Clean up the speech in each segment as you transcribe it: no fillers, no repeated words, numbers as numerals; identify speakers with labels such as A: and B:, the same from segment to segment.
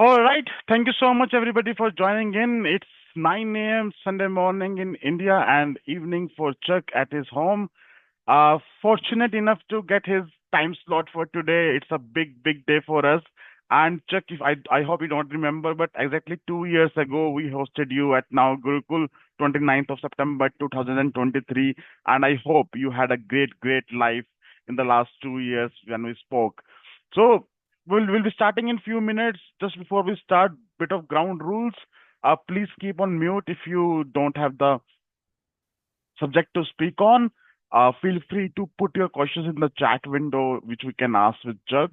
A: All right. Thank you so much, everybody, for joining in. It's 9 a.m. Sunday morning in India and evening for Chuck at his home. Fortunate enough to get his time slot for today. It's a big, big day for us. And Chuck, if I hope you don't remember, but exactly 2 years ago, we hosted you at Now Gurukul, 29th of September 2023. And I hope you had a great, great life in the last 2 years when we spoke. So we'll be starting in few minutes. Just before we start, bit of ground rules. Please keep on mute if you don't have the subject to speak on. Feel free to put your questions in the chat window, which we can ask with Chuck.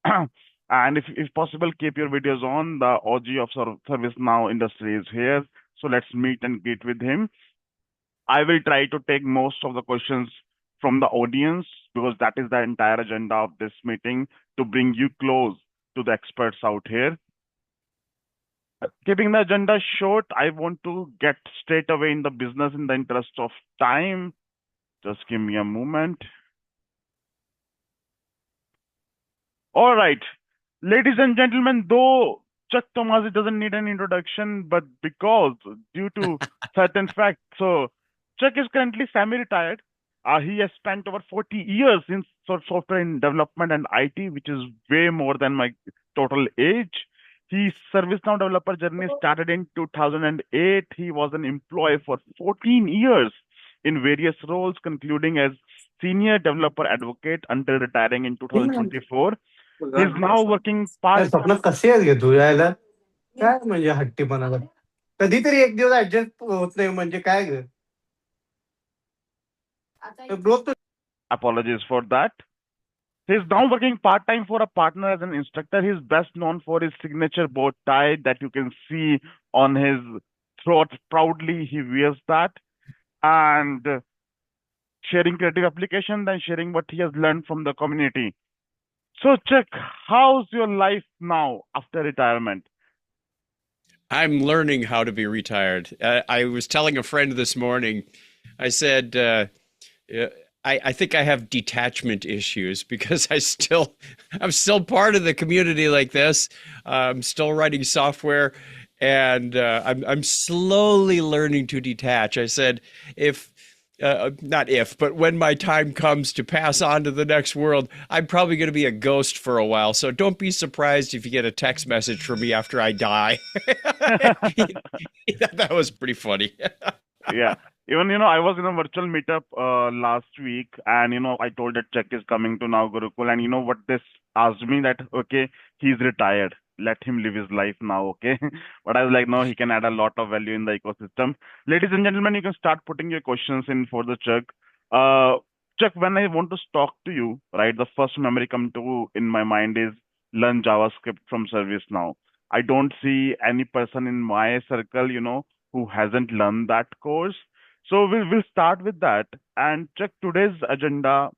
A: And if possible, keep your videos on. The OG of ServiceNow industry is here. So let's meet and greet with him. I will try to take most of the questions from the audience because that is the entire agenda of this meeting to bring you close to the experts out here. Keeping the agenda short, I want to get straight away in the business in the interest of time. Just give me a moment. All right. Ladies and gentlemen, though Chuck Tomasi doesn't need an introduction, but because due to certain facts, so Chuck is currently semi-retired. He has spent over 40 years in software in development and IT, which is way more than my total age. His ServiceNow developer journey started in 2008. He was an employee for 14 years in various roles, concluding as senior developer advocate until retiring in 2024. He's now working part.
B: स्वप्न कसे आहेत गे तू यायला काय म्हणजे हट्टीपणा कधीतरी एक दिवस ऍडजस्ट होत नाही म्हणजे काय ग रोज
A: Apologies for that. He's now working part-time for a partner as an instructor. He's best known for his signature bow tie that you can see on his throat. Proudly, he wears that. And sharing creative applications and sharing what he has learned from the community. So, Chuck, how's your life now after retirement?
C: I'm learning how to be retired. I was telling a friend this morning, I said, I think I have detachment issues because I'm still part of the community like this. I'm still writing software and I'm slowly learning to detach. I said, not if, but when my time comes to pass on to the next world, I'm probably going to be a ghost for a while. So don't be surprised if you get a text message from me after I die. That was pretty funny.
A: Yeah. Even, I was in a virtual meetup last week, and, I told that Chuck is coming to Now Gurukul, and you know what this asked me that, okay, he's retired. Let him live his life now, okay? But I was like, no, he can add a lot of value in the ecosystem. Ladies and gentlemen, you can start putting your questions in for the Chuck. Chuck, when I want to talk to you, right, the first memory come to in my mind is learn JavaScript from ServiceNow. I don't see any person in my circle, who hasn't learned that course. So we'll start with that. And check today's agenda.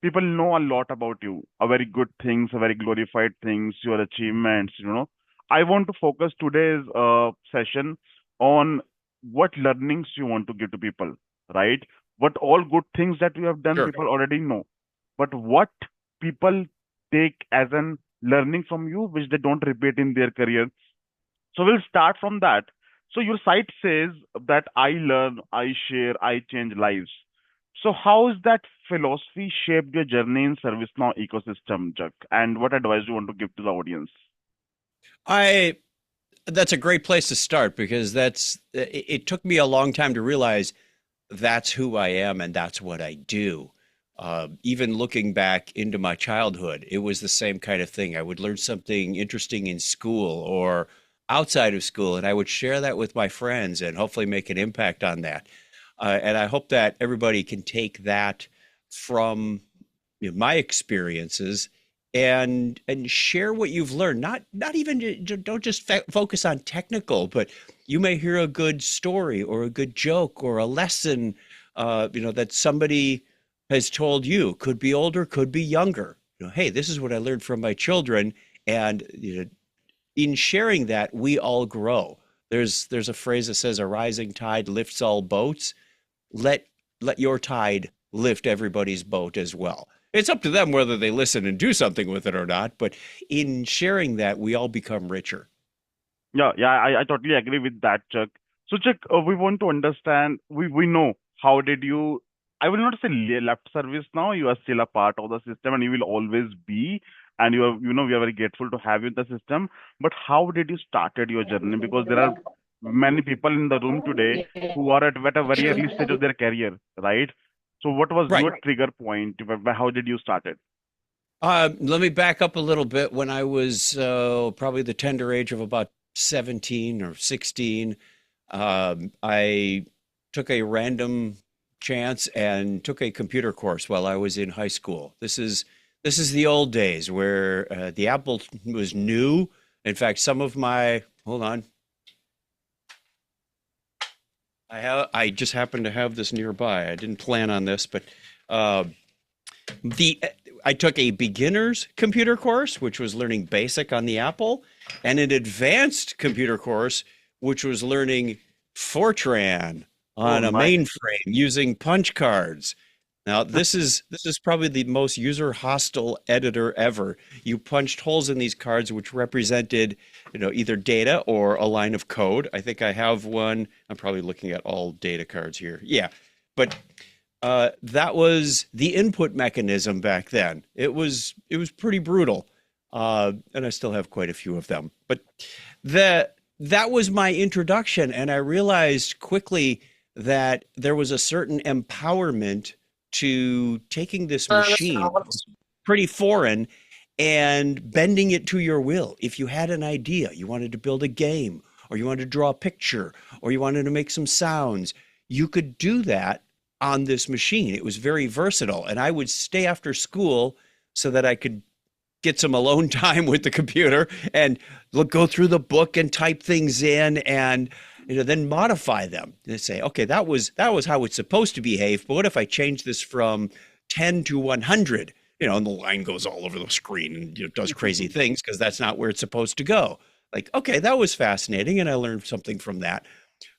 A: People know a lot about you, a very good things, a very glorified things, your achievements. I want to focus today's session on what learnings you want to give to people, right? What all good things that you have done,
C: Sure.
A: people already know. But what people take as an learning from you, which they don't repeat in their career. So we'll start from that. So your site says that I learn, I share, I change lives. So how has that philosophy shaped your journey in ServiceNow ecosystem, Chuck? And what advice do you want to give to the audience?
C: That's a great place to start because it took me a long time to realize that's who I am and that's what I do. Even looking back into my childhood, it was the same kind of thing. I would learn something interesting in school or outside of school, and I would share that with my friends and hopefully make an impact on that. And I hope that everybody can take that from my experiences and share what you've learned. Not even don't just focus on technical, but you may hear a good story or a good joke or a lesson, that somebody has told you. Could be older, could be younger. Hey, this is what I learned from my children, and in sharing that, we all grow. There's a phrase that says, "A rising tide lifts all boats." Let your tide lift everybody's boat as well. It's up to them whether they listen and do something with it or not. But in sharing that, we all become richer.
A: I totally agree with that, Chuck. So, Chuck, we want to understand, we know how did you, I will not say left service now, you are still a part of the system and you will always be, and you are, we are very grateful to have you in the system. But how did you started your journey? Because there are many people in the room today who are at a very early stage of their career, right? So, what was
C: Right.
A: your trigger point? How did you started?
C: Let me back up a little bit. When I was probably the tender age of about 17 or 16, I took a random chance and took a computer course while I was in high school. This is the old days where the Apple was new. In fact, some of my hold on, I just happened to have this nearby. I didn't plan on this, but uh, the I took a beginner's computer course, which was learning BASIC on the Apple, and an advanced computer course, which was learning Fortran
A: Oh,
C: on a
A: nice.
C: mainframe using punch cards. Now, this is probably the most user hostile editor ever. You punched holes in these cards, which represented, either data or a line of code. I think I have one. I'm probably looking at all data cards here. Yeah, but that was the input mechanism back then. It was pretty brutal, and I still have quite a few of them. But that was my introduction, and I realized quickly that there was a certain empowerment to taking this machine, pretty foreign, and bending it to your will. If you had an idea, you wanted to build a game, or you wanted to draw a picture, or you wanted to make some sounds, you could do that on this machine. It was very versatile. And I would stay after school so that I could get some alone time with the computer and go through the book and type things in and then modify them and say, okay, that was how it's supposed to behave. But what if I change this from 10 to 100? And the line goes all over the screen and does crazy things because that's not where it's supposed to go. Like, okay, that was fascinating, and I learned something from that.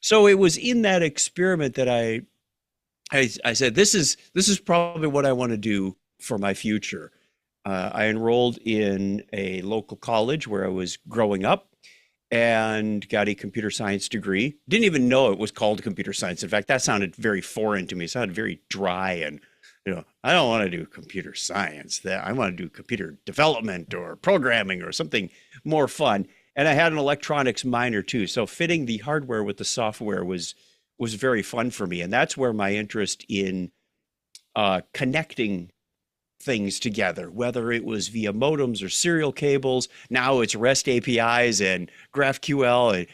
C: So it was in that experiment that I said, this is probably what I want to do for my future. I enrolled in a local college where I was growing up and got a computer science degree. Didn't even know it was called computer science. In fact, that sounded very foreign to me. It sounded very dry, and I don't want to do computer science. That I want to do computer development or programming or something more fun. And I had an electronics minor too, so fitting the hardware with the software was very fun for me, and that's where my interest in connecting things together, whether it was via modems or serial cables. Now it's REST APIs and GraphQL,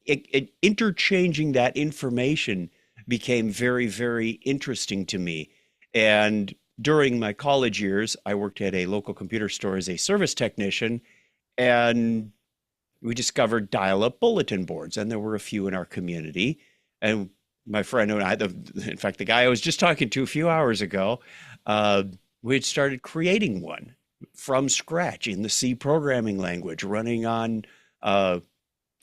C: and interchanging that information became very, very interesting to me. And during my college years, I worked at a local computer store as a service technician, and we discovered dial-up bulletin boards, and there were a few in our community. And my friend and I, in fact, the guy I was just talking to a few hours ago, we had started creating one from scratch in the C programming language, running on,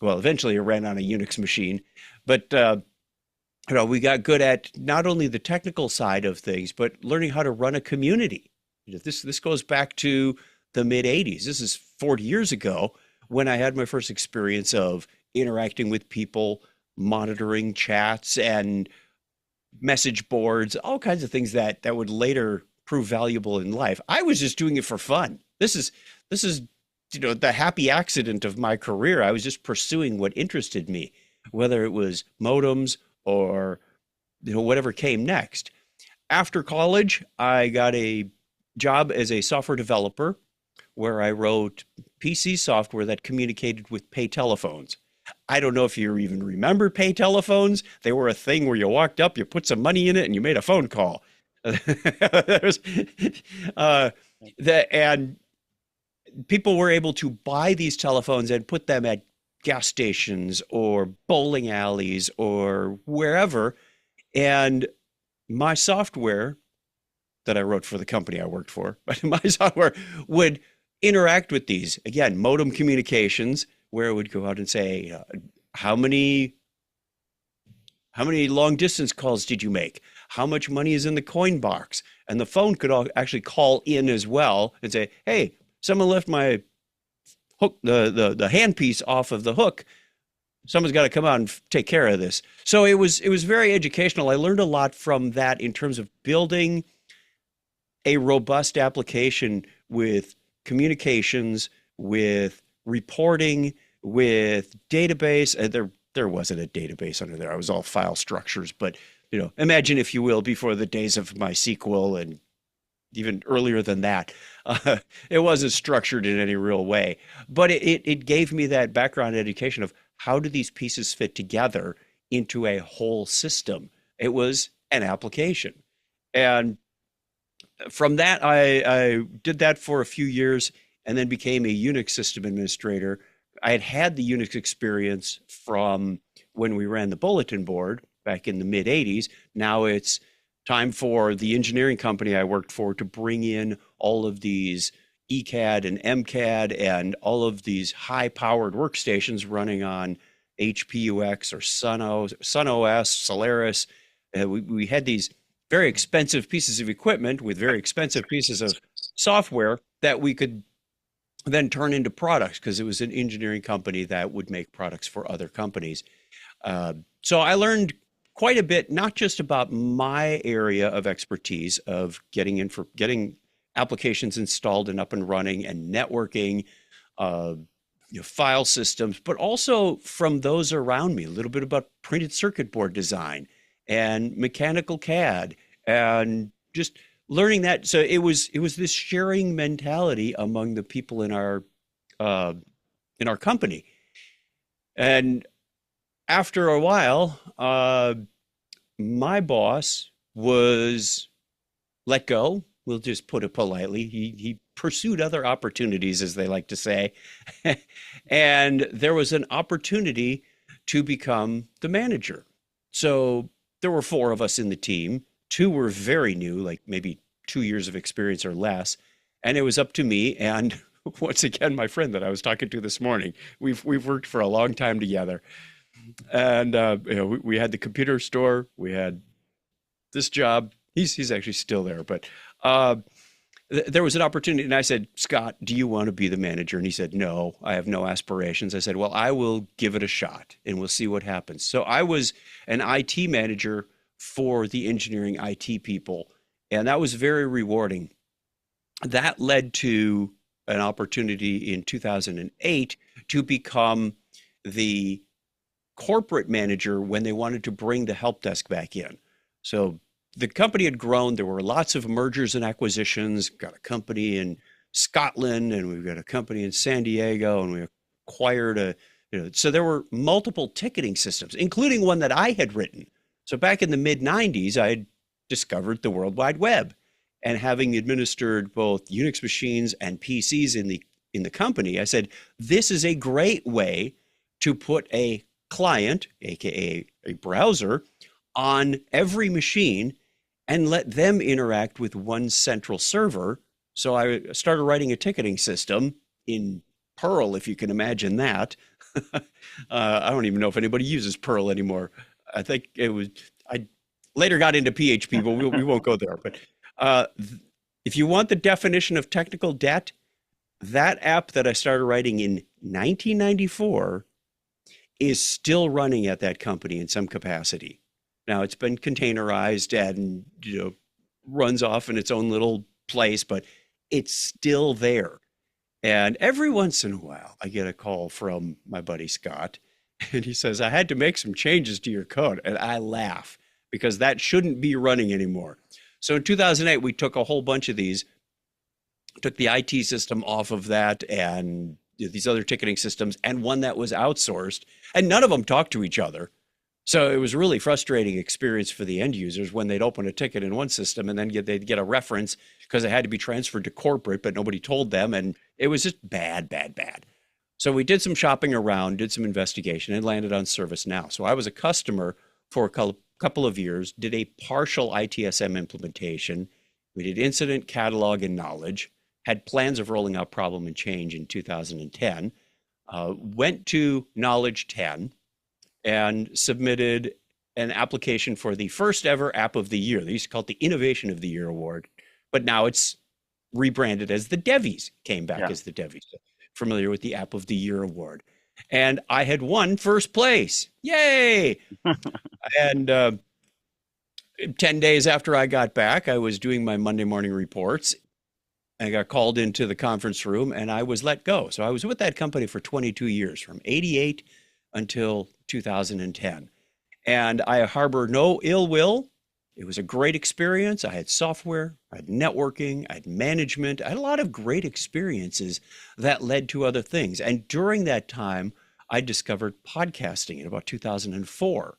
C: eventually it ran on a Unix machine, but we got good at not only the technical side of things, but learning how to run a community. This goes back to the mid '80s. This is 40 years ago when I had my first experience of interacting with people, monitoring chats and message boards, all kinds of things that would later prove valuable in life. I was just doing it for fun. This is the happy accident of my career. I was just pursuing what interested me, whether it was modems or whatever came next. After college, I got a job as a software developer where I wrote PC software that communicated with pay telephones. I don't know if you even remember pay telephones. They were a thing where you walked up, you put some money in it, and you made a phone call. There's, and people were able to buy these telephones and put them at gas stations or bowling alleys or wherever. And my software that I wrote for the company I worked for, but my software would interact with these. Again, modem communications, where it would go out and say, how many long distance calls did you make? How much money is in the coin box? And the phone could actually call in as well and say, hey, someone left my hook, the handpiece off of the hook. Someone's got to come out and take care of this. So it was very educational. I learned a lot from that in terms of building a robust application with communications, with reporting, with database. There wasn't a database under there. I was all file structures, but imagine, if you will, before the days of MySQL and even earlier than that, it wasn't structured in any real way. But it gave me that background education of how do these pieces fit together into a whole system. It was an application. And from that, I did that for a few years and then became a Unix system administrator. I had the Unix experience from when we ran the bulletin board back in the mid 80s. Now it's time for the engineering company I worked for to bring in all of these ECAD and MCAD and all of these high-powered workstations running on HPUX or SunOS, Solaris. We had these very expensive pieces of equipment with very expensive pieces of software that we could then turn into products, because it was an engineering company that would make products for other companies. So I learned quite a bit, not just about my area of expertise of getting applications installed and up and running and networking, file systems, but also from those around me, a little bit about printed circuit board design and mechanical CAD, and just learning that. So it was this sharing mentality among the people in our company. And after a while, my boss was let go. We'll just put it politely. He pursued other opportunities, as they like to say. And there was an opportunity to become the manager. So there were 4 of us in the team. 2 were very new, like maybe 2 years of experience or less. And it was up to me and, once again, my friend that I was talking to this morning. We've worked for a long time together. And we had the computer store. We had this job. He's actually still there, but there was an opportunity, and I said, "Scott, do you want to be the manager?" And he said, "No, I have no aspirations." I said, "Well, I will give it a shot, and we'll see what happens." So I was an IT manager for the engineering IT people, and that was very rewarding. That led to an opportunity in 2008 to become the corporate manager when they wanted to bring the help desk back in. So the company had grown. There were lots of mergers and acquisitions. Got a company in Scotland, and we've got a company in San Diego, and we acquired so there were multiple ticketing systems, including one that I had written. So back in the mid 90s, I had discovered the World Wide Web, and having administered both Unix machines and PCs in the company, I said, this is a great way to put a client, aka a browser, on every machine and let them interact with one central server. So I started writing a ticketing system in Perl, if you can imagine that. I don't even know if anybody uses Perl anymore. I think I later got into PHP, but we won't go there. But if you want the definition of technical debt, that app that I started writing in 1994 is still running at that company in some capacity. Now it's been containerized and runs off in its own little place, but it's still there. And every once in a while, I get a call from my buddy Scott, and he says, "I had to make some changes to your code." And I laugh because that shouldn't be running anymore. So in 2008, we took a whole bunch of these, took the IT system off of that and these other ticketing systems, and one that was outsourced, and none of them talked to each other. So it was a really frustrating experience for the end users when they'd open a ticket in one system and then they'd get a reference because it had to be transferred to corporate, but nobody told them. And it was just bad. So we did some shopping around, did some investigation, and landed on ServiceNow. So I was a customer for a couple of years, did a partial ITSM implementation. We did incident catalog and knowledge, had plans of rolling out problem and change in 2010, went to Knowledge 10, and submitted an application for the first ever App of the Year. They used to call it the Innovation of the Year Award, but now it's rebranded as the Devies, came back as the Devies. familiar with the App of the Year award. And I had won first place. Yay! And 10 days after I got back, I was doing my Monday morning reports. I got called into the conference room and I was let go. So I was with that company for 22 years, from 88 until 2010. And I harbor no ill will. It was a great experience. I had software, I had networking, I had management. I had a lot of great experiences that led to other things. And during that time, I discovered podcasting in about 2004.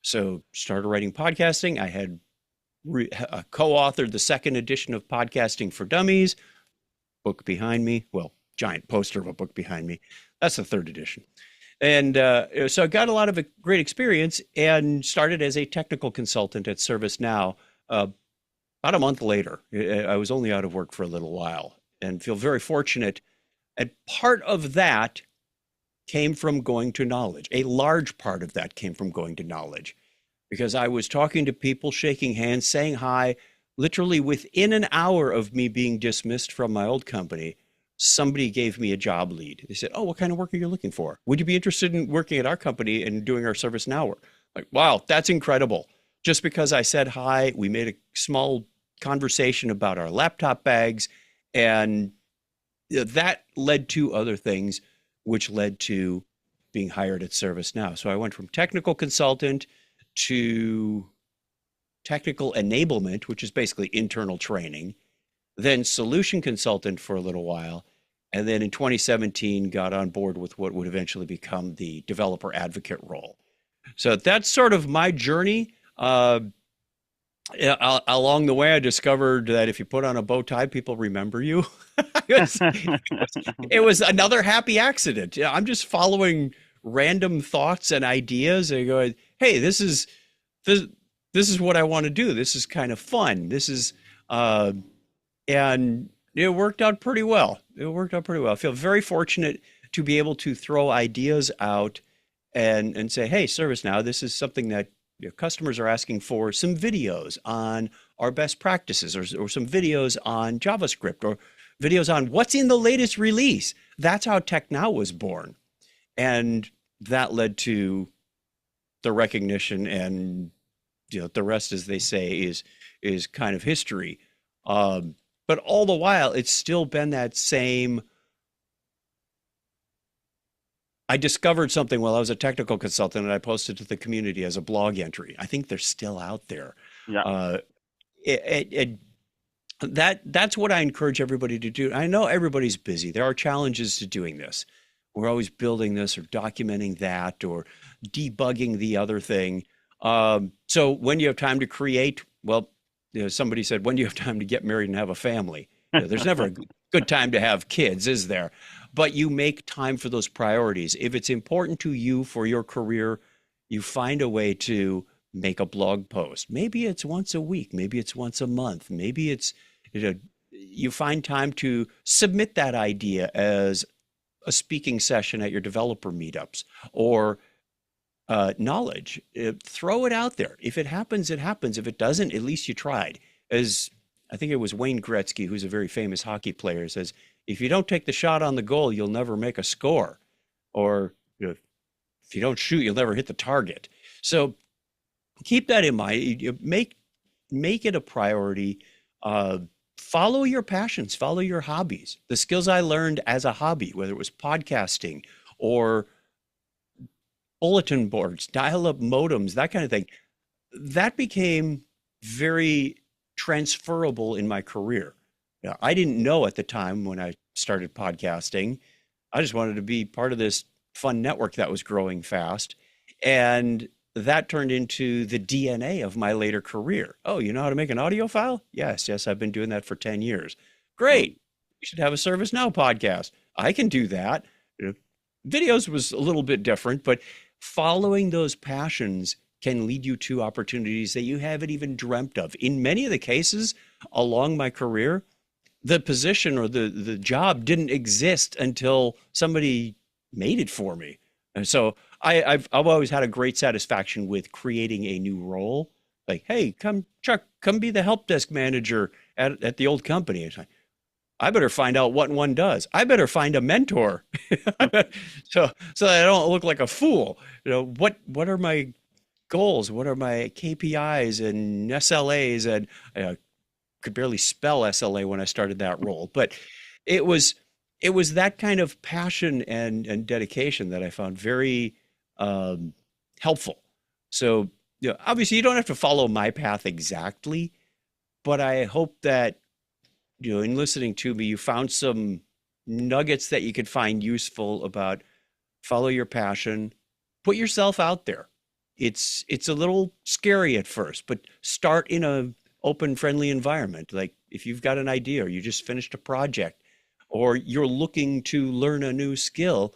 C: So started writing podcasting. I had co-authored the second edition of Podcasting for Dummies, book behind me. Well, giant poster of a book behind me. That's the third edition. And so I got a lot of great experience and started as a technical consultant at ServiceNow. About a month later, I was only out of work for a little while and feel very fortunate. And part of that came from going to Knowledge. A large part of that came from going to Knowledge, because I was talking to people, shaking hands, saying hi. Literally within an hour of me being dismissed from my old company, somebody gave me a job lead. They said, "Oh, what kind of work are you looking for? Would you be interested in working at our company and doing our ServiceNow work?" Like, wow, that's incredible. Just because I said hi, we made a small conversation about our laptop bags, and that led to other things, which led to being hired at ServiceNow. So I went from technical consultant to technical enablement, which is basically internal training, then solution consultant for a little while, and then in 2017 got on board with what would eventually become the developer advocate role. So that's sort of my journey. Along the way, I discovered that if you put on a bow tie, people remember you. it was another happy accident. I'm just following random thoughts and ideas and going, hey, this is what I want to do. This is kind of fun. This is, and it worked out pretty well. I feel very fortunate to be able to throw ideas out and say, hey, ServiceNow, this is something that customers are asking for, some videos on our best practices, or some videos on JavaScript, or videos on what's in the latest release. That's how TechNow was born. And that led to the recognition, and the rest, as they say, is kind of history. But all the while, it's still been that same. I discovered something while I was a technical consultant, and I posted to the community as a blog entry. I think they're still out there.
A: Yeah.
C: That's what I encourage everybody to do. I know everybody's busy. There are challenges to doing this. We're always building this or documenting that or debugging the other thing. So when you have time to create, well, somebody said, when do you have time to get married and have a family? There's never a good time to have kids, is there? But you make time for those priorities. If it's important to you for your career, you find a way to make a blog post. Maybe it's once a week. Maybe it's once a month. Maybe it's, you find time to submit that idea as a speaking session at your developer meetups or Knowledge. Throw it out there. If it happens, it happens. If it doesn't, at least you tried. As I think it was Wayne Gretzky, who's a very famous hockey player, says, if you don't take the shot on the goal, you'll never make a score. Or if you don't shoot, you'll never hit the target. So keep that in mind. Make it a priority. Follow your passions, follow your hobbies. The skills I learned as a hobby, whether it was podcasting or bulletin boards, dial-up modems, that kind of thing, that became very transferable in my career. Now, I didn't know at the time when I started podcasting. I just wanted to be part of this fun network that was growing fast. And that turned into the DNA of my later career. Oh, you know how to make an audio file? Yes, I've been doing that for 10 years. Great. You should have a ServiceNow podcast. I can do that. Videos was a little bit different, but following those passions can lead you to opportunities that you haven't even dreamt of. In many of the cases along my career, the position or the job didn't exist until somebody made it for me. And so I've always had a great satisfaction with creating a new role. Like, hey, Chuck, come be the help desk manager at the old company. It's like, I better find out what one does. I better find a mentor. So that I don't look like a fool. What are my goals? What are my KPIs and SLAs? And I could barely spell SLA when I started that role, but it was it was that kind of passion and dedication that I found very um, helpful. So, obviously, you don't have to follow my path exactly, but I hope that in listening to me, you found some nuggets that you could find useful about follow your passion, put yourself out there. It's a little scary at first, but start in a open, friendly environment. Like if you've got an idea or you just finished a project or you're looking to learn a new skill,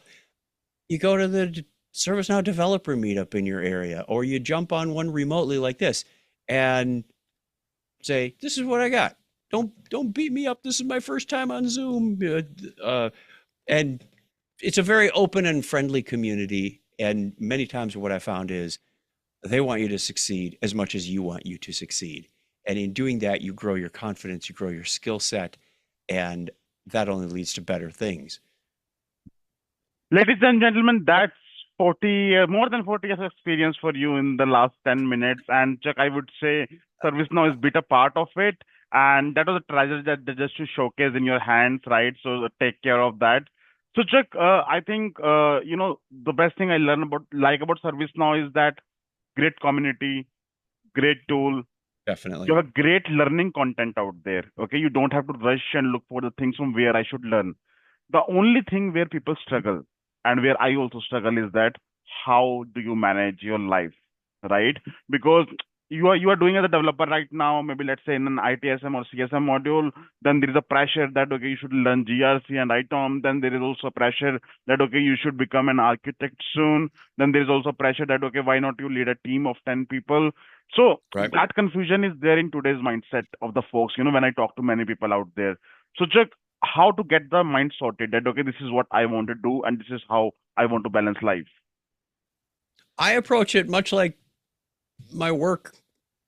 C: you go to the ServiceNow developer meetup in your area, or you jump on one remotely like this and say, "This is what I got. Don't beat me up. This is my first time on Zoom." And it's a very open and friendly community. And many times, what I found is they want you to succeed as much as you want you to succeed. And in doing that, you grow your confidence, you grow your skill set, and that only leads to better things.
A: Ladies and gentlemen, that's 40, more than 40 years of experience for you in the last 10 minutes. And Chuck, I would say ServiceNow is bit a part of it. And that was a treasure that just to showcase in your hands, right? So take care of that. So Chuck, I think, the best thing I like about ServiceNow is that great community, great tool.
C: Definitely.
A: You have a great learning content out there. Okay. You don't have to rush and look for the things from where I should learn. The only thing where people struggle and where I also struggle is that how do you manage your life, right? Because you are doing as a developer right now, maybe let's say in an ITSM or CSM module, then there is a pressure that okay, you should learn GRC and ITOM. Then there is also pressure that okay, you should become an architect soon. Then there is also pressure that okay, why not you lead a team of 10 people? So
C: Right.
A: that confusion is there in today's mindset of the folks, when I talk to many people out there. So Chuck, how to get the mind sorted that okay, this is what I want to do and this is how I want to balance life.
C: I approach it much like my work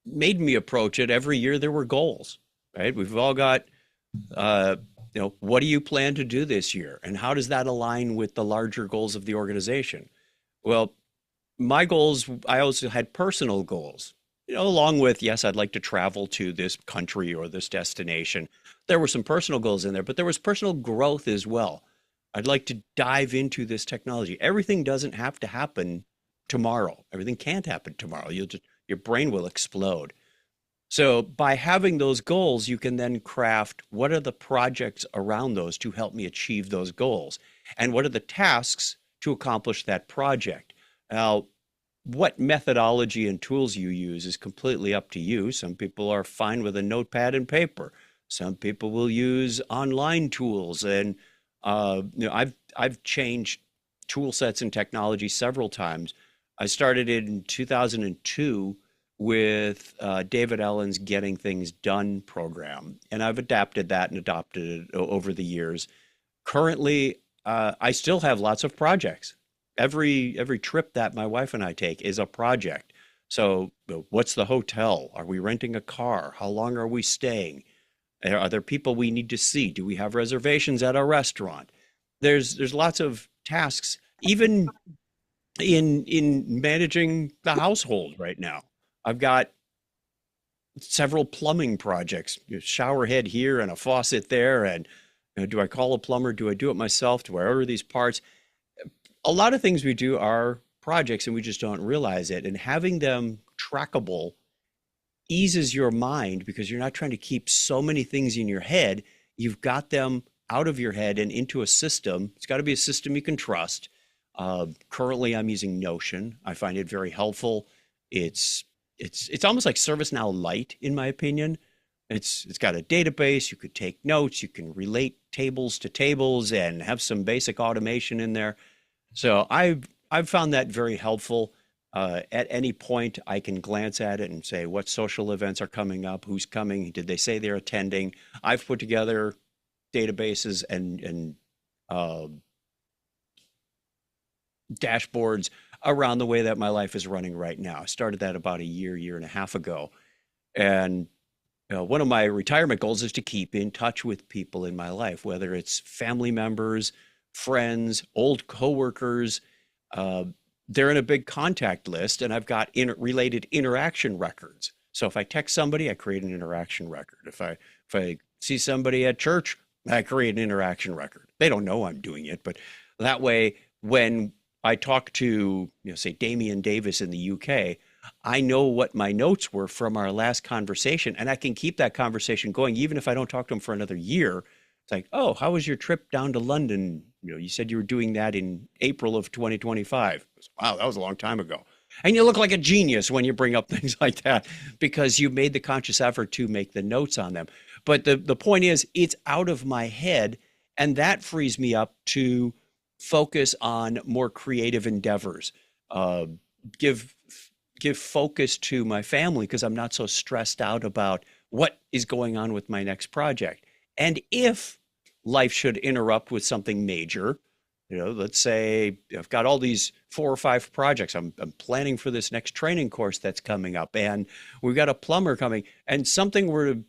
C: made me approach it. Every year there were goals, right? We've all got, what do you plan to do this year? And how does that align with the larger goals of the organization? Well, my goals, I also had personal goals, along with, yes, I'd like to travel to this country or this destination. There were some personal goals in there, but there was personal growth as well. I'd like to dive into this technology. Everything doesn't have to happen tomorrow. Everything can't happen tomorrow. Your brain will explode. So by having those goals, you can then craft what are the projects around those to help me achieve those goals? And what are the tasks to accomplish that project? Now, what methodology and tools you use is completely up to you. Some people are fine with a notepad and paper. Some people will use online tools. And I've changed tool sets and technology several times. I started in 2002 with David Allen's Getting Things Done program, and I've adapted that and adopted it over the years. Currently, I still have lots of projects. Every trip that my wife and I take is a project. So, what's the hotel? Are we renting a car? How long are we staying? Are there people we need to see? Do we have reservations at a restaurant? There's lots of tasks, even in managing the household right now. I've got several plumbing projects, shower head here and a faucet there. And do I call a plumber? Do I do it myself? Do I order these parts? A lot of things we do are projects and we just don't realize it. And having them trackable eases your mind because you're not trying to keep so many things in your head. You've got them out of your head and into a system. It's got to be a system you can trust. Currently, I'm using Notion. I find it very helpful. It's almost like ServiceNow Lite, in my opinion. It's got a database. You could take notes. You can relate tables to tables and have some basic automation in there. So I've found that very helpful. At any point, I can glance at it and say what social events are coming up, who's coming, did they say they're attending? I've put together databases and dashboards around the way that my life is running right now. I started that about a year and a half ago. And one of my retirement goals is to keep in touch with people in my life, whether it's family members, friends, old coworkers. Uh, they're in a big contact list, and I've got related interaction records. So if I text somebody, I create an interaction record. If I see somebody at church, I create an interaction record. They don't know I'm doing it, but that way, when I talk to, say Damian Davis in the UK, I know what my notes were from our last conversation, and I can keep that conversation going even if I don't talk to him for another year. It's like, oh, how was your trip down to London? You said you were doing that in April of 2025. Wow, that was a long time ago. And you look like a genius when you bring up things like that because you made the conscious effort to make the notes on them. But the point is, it's out of my head, and that frees me up to focus on more creative endeavors. Give focus to my family because I'm not so stressed out about what is going on with my next project. And if life should interrupt with something major, let's say I've got all these 4 or 5 projects. I'm planning for this next training course that's coming up, and we've got a plumber coming, and something were to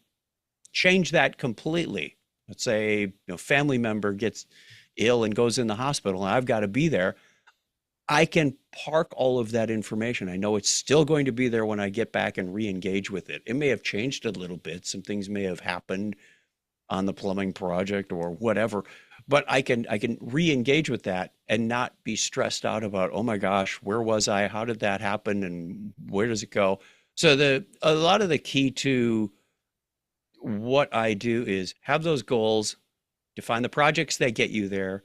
C: change that completely. Let's say, family member gets ill and goes in the hospital, and I've got to be there. I can park all of that information. I know it's still going to be there when I get back and re-engage with it. It may have changed a little bit. Some things may have happened on the plumbing project or whatever, but I can re-engage with that and not be stressed out about, oh my gosh, where was I? How did that happen? And where does it go? So a lot of the key to what I do is have those goals, define the projects that get you there.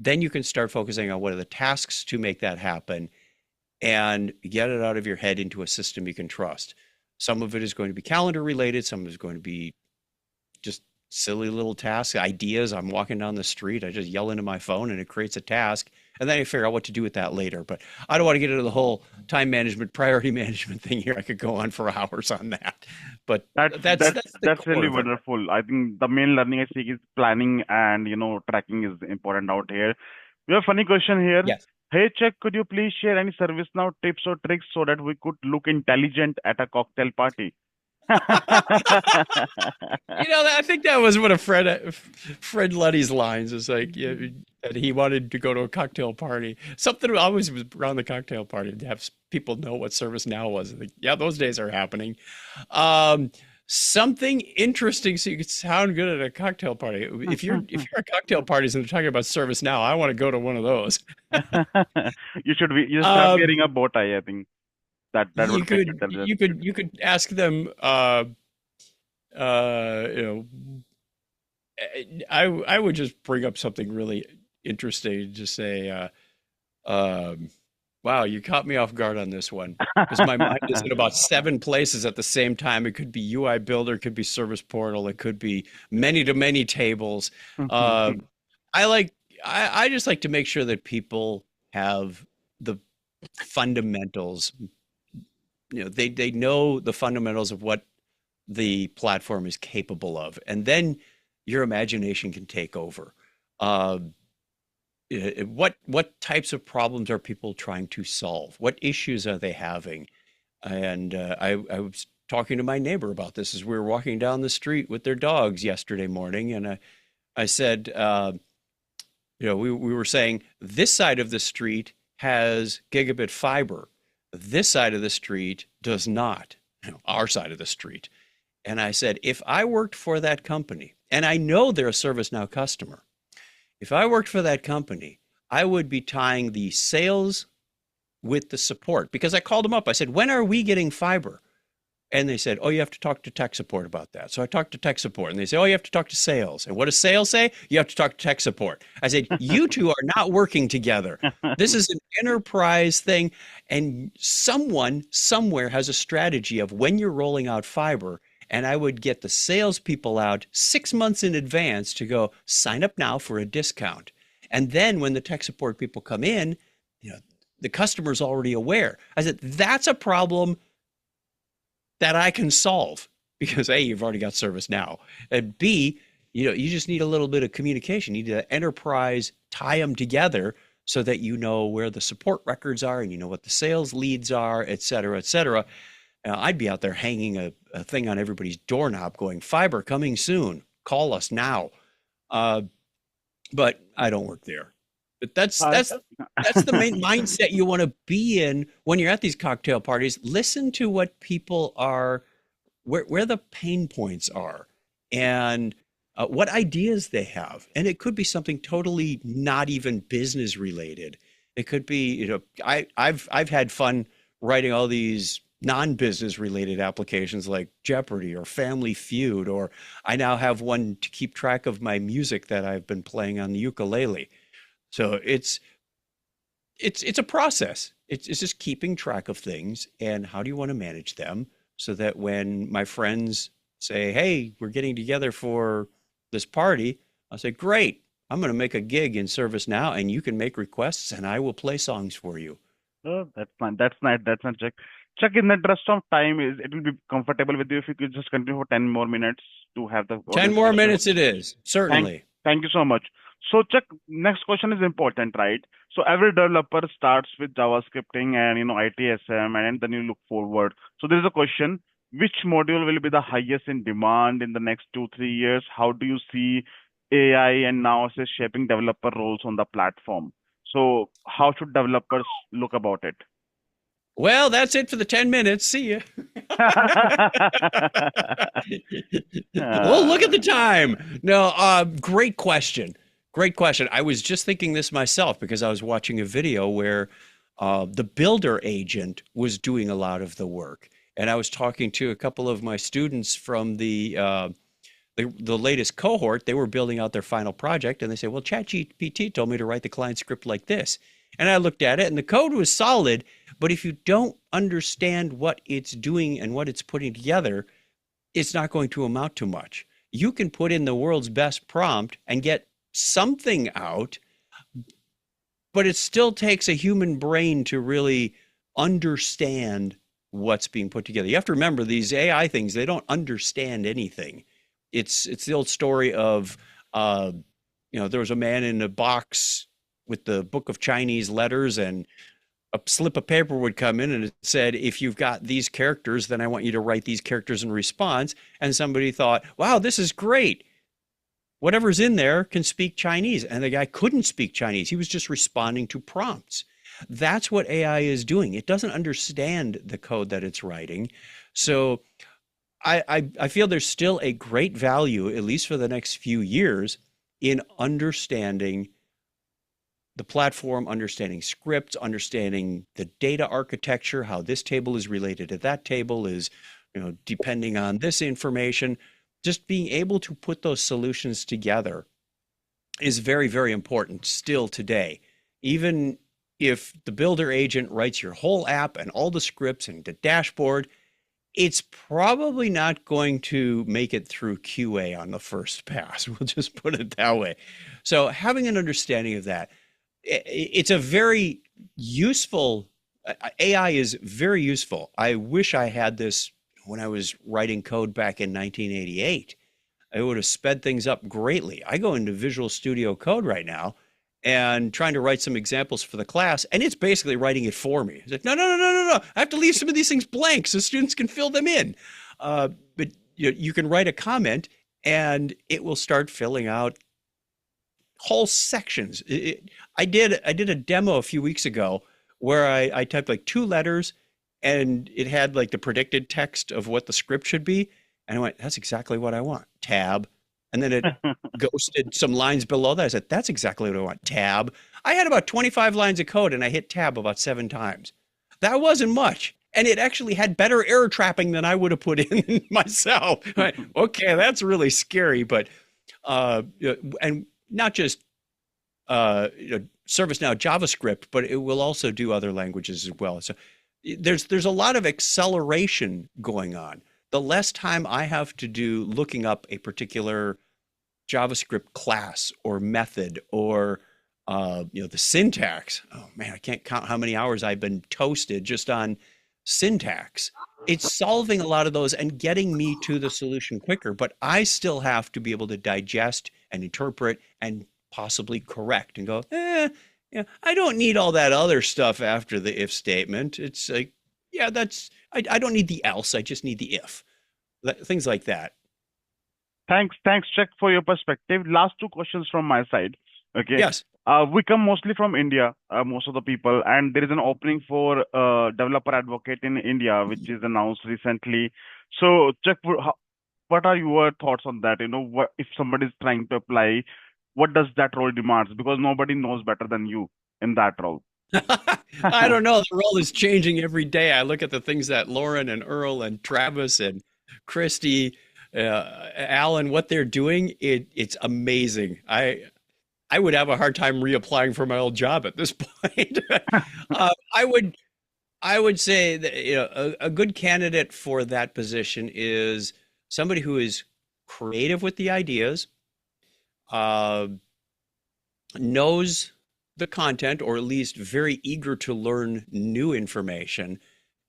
C: Then you can start focusing on what are the tasks to make that happen and get it out of your head into a system you can trust. Some of it is going to be calendar related. Some of it is going to be just silly little tasks, ideas. I'm walking down the street. I just yell into my phone and it creates a task. And then I figure out what to do with that later. But I don't want to get into the whole time management, priority management thing here. I could go on for hours on that. But
A: that's really wonderful. I think the main learning I see is planning and tracking is important out here. We have a funny question here.
C: Yes.
A: Hey Chuck, could you please share any ServiceNow tips or tricks so that we could look intelligent at a cocktail party?
C: I think that was one of Fred Luddy's lines. Is like, that he wanted to go to a cocktail party. Something always was around the cocktail party to have people know what ServiceNow was. Like, yeah, those days are happening. Something interesting so you could sound good at a cocktail party. If you're at cocktail parties and they're talking about ServiceNow, I want to go to one of those.
A: You should start wearing a bow tie, I think. That
C: you could ask them. I would just bring up something really interesting. Just say, "Wow, you caught me off guard on this one," because my mind is in about 7 places at the same time. It could be UI Builder, it could be Service Portal, it could be many-to-many tables. I just like to make sure that people have the fundamentals. They know the fundamentals of what the platform is capable of, and then your imagination can take over. What types of problems are people trying to solve? What issues are they having? And I was talking to my neighbor about this as we were walking down the street with their dogs yesterday morning, and I said, we were saying this side of the street has gigabit fiber. This side of the street does not, our side of the street. And I said, if I worked for that company, and I know they're a ServiceNow customer, if I worked for that company, I would be tying the sales with the support. Because I called them up. I said, when are we getting fiber? And they said, oh, you have to talk to tech support about that. So I talked to tech support, and they say, oh, you have to talk to sales. And what does sales say? You have to talk to tech support. I said, you two are not working together. This is an enterprise thing. And someone somewhere has a strategy of when you're rolling out fiber. And I would get the salespeople out 6 months in advance to go sign up now for a discount. And then when the tech support people come in, the customer's already aware. I said, that's a problem that I can solve because A, you've already got ServiceNow, and B, you just need a little bit of communication. You need an enterprise, tie them together so that you know where the support records are and you know what the sales leads are, et cetera, et cetera. I'd be out there hanging a thing on everybody's doorknob going, fiber coming soon, call us now. But I don't work there. But that's the main mindset you want to be in when you're at these cocktail parties. Listen to what people are, where the pain points are, and what ideas they have. And it could be something totally not even business related. It could be, I've had fun writing all these non-business related applications like Jeopardy or Family Feud, or I now have one to keep track of my music that I've been playing on the ukulele. So it's a process. It's just keeping track of things and how do you want to manage them so that when my friends say, "Hey, we're getting together for this party," I'll say, "Great. I'm going to make a gig in ServiceNow and you can make requests and I will play songs for you."
A: Oh, that's fine. That's nice. That's not Chuck. Chuck, in the interest of time, it will be comfortable with you if you could just continue for 10 more minutes to have the
C: 10
A: audience
C: more
A: question.
C: minutes it is,
A: Thank,
C: certainly.
A: thank you so much. So, Chuck, next question is important, right? So every developer starts with JavaScripting and ITSM, and then you look forward. So there is a question: which module will be the highest in demand in the next 2, 3 years? How do you see AI and now say shaping developer roles on the platform? So how should developers look about it?
C: Well, that's it for the 10 minutes. See ya. Well, look at the time. No, great question. Great question. I was just thinking this myself because I was watching a video where the builder agent was doing a lot of the work. And I was talking to a couple of my students from the latest cohort. They were building out their final project and they said, well, ChatGPT told me to write the client script like this. And I looked at it and the code was solid, but if you don't understand what it's doing and what it's putting together, it's not going to amount to much. You can put in the world's best prompt and get something out, but it still takes a human brain to really understand what's being put together. You have to remember these AI things, they don't understand anything. It's the old story of, there was a man in a box with the book of Chinese letters and a slip of paper would come in and it said, if you've got these characters, then I want you to write these characters in response. And somebody thought, wow, this is great. Whatever's in there can speak Chinese. And the guy couldn't speak Chinese. He was just responding to prompts. That's what AI is doing. It doesn't understand the code that it's writing. So I feel there's still a great value, at least for the next few years, in understanding the platform, understanding scripts, understanding the data architecture, how this table is related to that table is, depending on this information. Just being able to put those solutions together is very, very important still today. Even if the builder agent writes your whole app and all the scripts and the dashboard, it's probably not going to make it through QA on the first pass. We'll just put it that way. So having an understanding of that, it's a very useful, AI is very useful. I wish I had this when I was writing code back in 1988. It would have sped things up greatly. I go into Visual Studio Code right now and trying to write some examples for the class, and it's basically writing it for me. It's like, no. I have to leave some of these things blank so students can fill them in. But you can write a comment and it will start filling out whole sections. I did a demo a few weeks ago where I typed like 2 letters and it had like the predicted text of what the script should be. And I went, that's exactly what I want. Tab. And then it ghosted some lines below that. I said, that's exactly what I want. Tab. I had about 25 lines of code and I hit tab about 7 times. That wasn't much. And it actually had better error trapping than I would have put in myself. Okay, that's really scary. But, and not just ServiceNow JavaScript, but it will also do other languages as well. So there's a lot of acceleration going on. The less time I have to do looking up a particular JavaScript class or method or the syntax. Oh man, I can't count how many hours I've been toasted just on syntax. It's solving a lot of those and getting me to the solution quicker, but I still have to be able to digest and interpret and possibly correct and go, I don't need all that other stuff after the if statement. It's like, Yeah, I don't need the else. I just need the if. Things like that.
A: Thanks, Chuck, for your perspective. Last two questions from my side. Okay.
C: Yes.
A: We come mostly from India, most of the people, and there is an opening for developer advocate in India, which is announced recently. So, Chuck, what are your thoughts on that? What if somebody is trying to apply, what does that role demands? Because nobody knows better than you in that role.
C: I don't know. The role is changing every day. I look at the things that Lauren and Earl and Travis and Christy, Alan, what they're doing. It's amazing. I would have a hard time reapplying for my old job at this point. uh, I would I would say that a good candidate for that position is somebody who is creative with the ideas, uh, knows the content, or at least very eager to learn new information.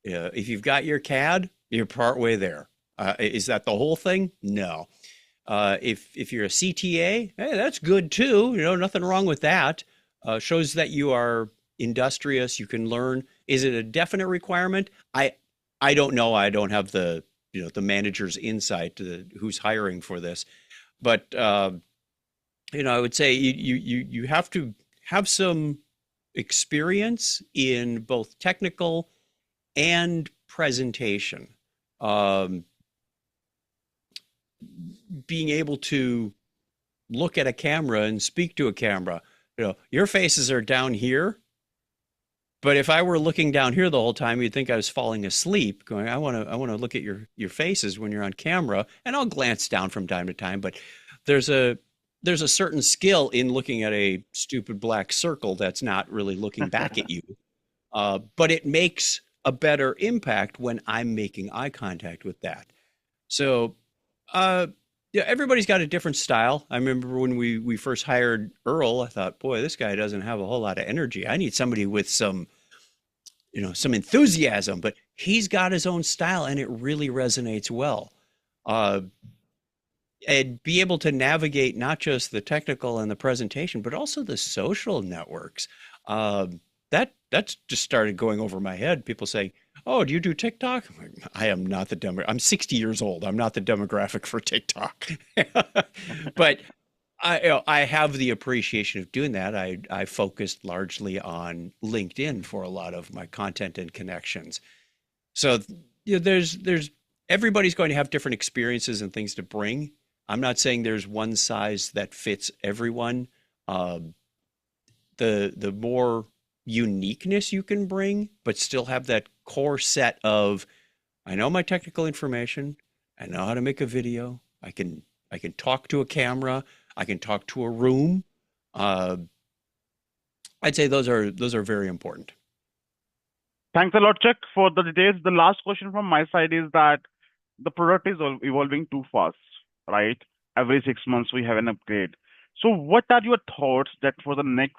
C: If you've got your CAD, you're partway there. Is that the whole thing? No. If you're a CTA, hey, that's good too. Nothing wrong with that. Shows that you are industrious. You can learn. Is it a definite requirement? I don't know. I don't have the manager's insight to who's hiring for this, but I would say you have to have some experience in both technical and presentation. Being able to look at a camera and speak to a camera. Your faces are down here, but if I were looking down here the whole time, you'd think I was falling asleep. Going, I want to look at your faces when you're on camera, and I'll glance down from time to time. But there's a certain skill in looking at a stupid black circle that's not really looking back at you, but it makes a better impact when I'm making eye contact with that. So, yeah, everybody's got a different style. I remember when we first hired Earl, I thought, boy, this guy doesn't have a whole lot of energy. I need somebody with some enthusiasm, but he's got his own style and it really resonates well. And be able to navigate not just the technical and the presentation, but also the social networks. That's just started going over my head. People say, "Oh, do you do TikTok?" I'm like, I am not the demo. I'm 60 years old. I'm not the demographic for TikTok. But I have the appreciation of doing that. I focused largely on LinkedIn for a lot of my content and connections. So there's everybody's going to have different experiences and things to bring. I'm not saying there's one size that fits everyone. The more uniqueness you can bring, but still have that core set of, I know my technical information, I know how to make a video, I can talk to a camera, I can talk to a room. I'd say those are very important.
A: Thanks a lot, Chuck, for the details. The last question from my side is that the product is evolving too fast, right? Every 6 months we have an upgrade. So what are your thoughts that for the next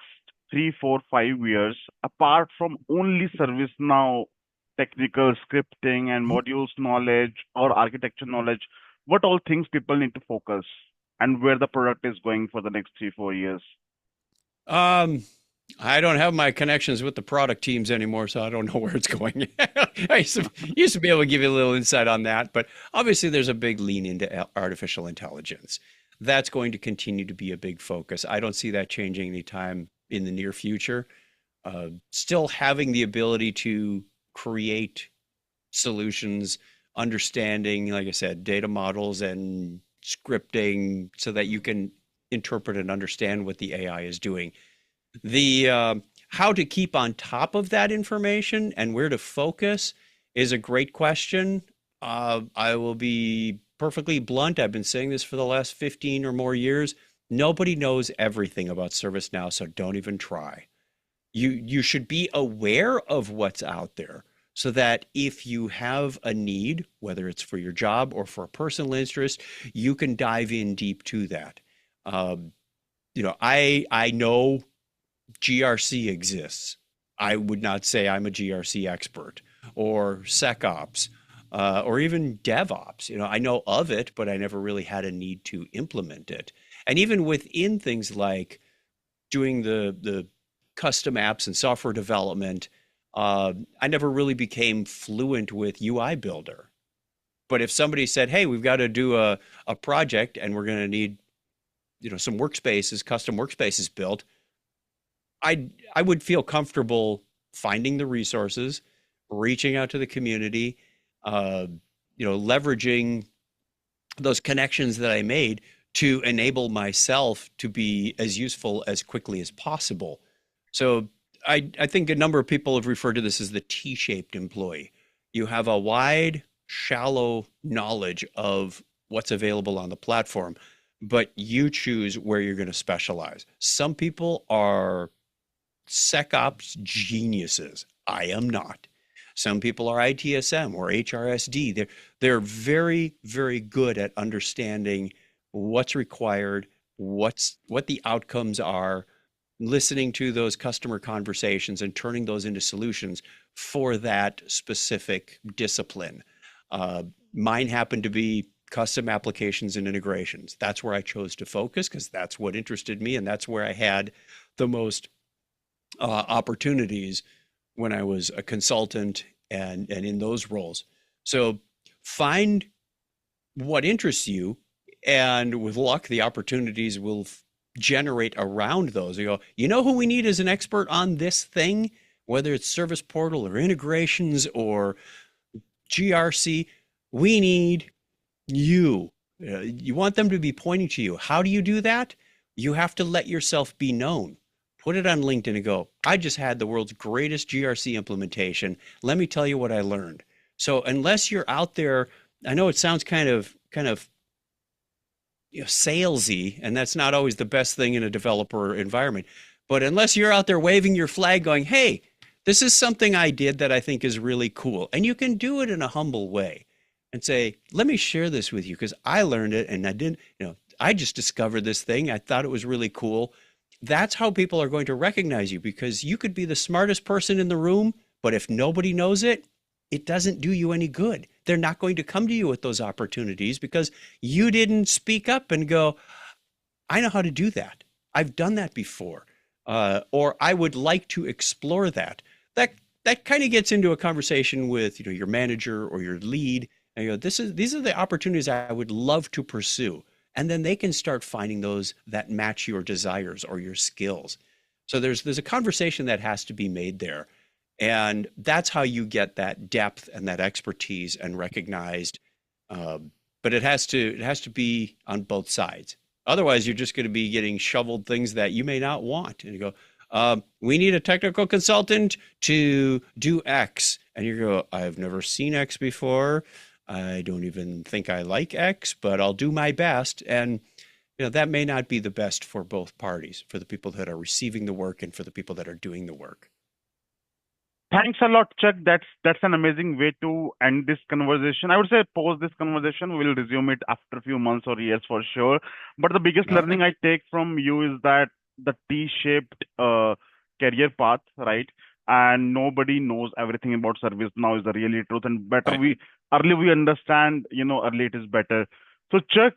A: 3, 4, 5 years, apart from only ServiceNow technical scripting and modules knowledge or architecture knowledge, what all things people need to focus and where the product is going for the next 3, 4 years?
C: I don't have my connections with the product teams anymore, so I don't know where it's going. I used to be able to give you a little insight on that, but obviously there's a big lean into artificial intelligence. That's going to continue to be a big focus. I don't see that changing anytime in the near future. Still having the ability to create solutions, understanding, like I said, data models and scripting so that you can interpret and understand what the AI is doing. The how to keep on top of that information and where to focus is a great question. I will be perfectly blunt. I've been saying this for the last 15 or more years. Nobody knows everything about ServiceNow, so don't even try. You should be aware of what's out there so that if you have a need, whether it's for your job or for a personal interest, you can dive in deep to that. I know GRC exists. I would not say I'm a GRC expert or SecOps or even DevOps. I know of it, but I never really had a need to implement it. And even within things like doing the custom apps and software development, I never really became fluent with UI Builder. But if somebody said, "Hey, we've got to do a project and we're going to need, some workspaces, custom workspaces built," I would feel comfortable finding the resources, reaching out to the community, uh, leveraging those connections that I made to enable myself to be as useful as quickly as possible. So I think a number of people have referred to this as the T-shaped employee. You have a wide, shallow knowledge of what's available on the platform, but you choose where you're going to specialize. Some people are SecOps geniuses. I am not. Some people are ITSM or HRSD. They're very, very good at understanding what's required, what the outcomes are, listening to those customer conversations and turning those into solutions for that specific discipline. Mine happened to be custom applications and integrations. That's where I chose to focus because that's what interested me, and that's where I had the most opportunities when I was a consultant and in those roles. So find what interests you, and with luck, the opportunities will generate around those. You go, who we need as an expert on this thing, whether it's Service Portal or integrations or GRC, we need you. You want them to be pointing to you. How do you do that? You have to let yourself be known. Put it on LinkedIn and go, I just had the world's greatest GRC implementation. Let me tell you what I learned. So unless you're out there, I know it sounds kind of salesy, and that's not always the best thing in a developer environment. But unless you're out there waving your flag going, hey, this is something I did that I think is really cool. And you can do it in a humble way and say, let me share this with you because I learned it and I didn't, I just discovered this thing. I thought it was really cool. That's how people are going to recognize you, because you could be the smartest person in the room, but if nobody knows it, it doesn't do you any good. They're not going to come to you with those opportunities because you didn't speak up and go, I know how to do that. I've done that before. Or I would like to explore that. That kind of gets into a conversation with your manager or your lead. And these are the opportunities I would love to pursue. And then they can start finding those that match your desires or your skills. So there's a conversation that has to be made there. And that's how you get that depth and that expertise and recognized. But it has to be on both sides. Otherwise, you're just going to be getting shoveled things that you may not want. And you go, we need a technical consultant to do X. And you go, I've never seen X before. I don't even think I like X, but I'll do my best. And that may not be the best for both parties, for the people that are receiving the work and for the people that are doing the work.
A: Thanks a lot, Chuck. That's an amazing way to end this conversation. I would say pause this conversation. We'll resume it after a few months or years for sure. But the biggest learning I take from you is that the T-shaped career path, right? And nobody knows everything about service now is the really truth. And better
C: Right.
A: early we understand, early it is better. So Chuck,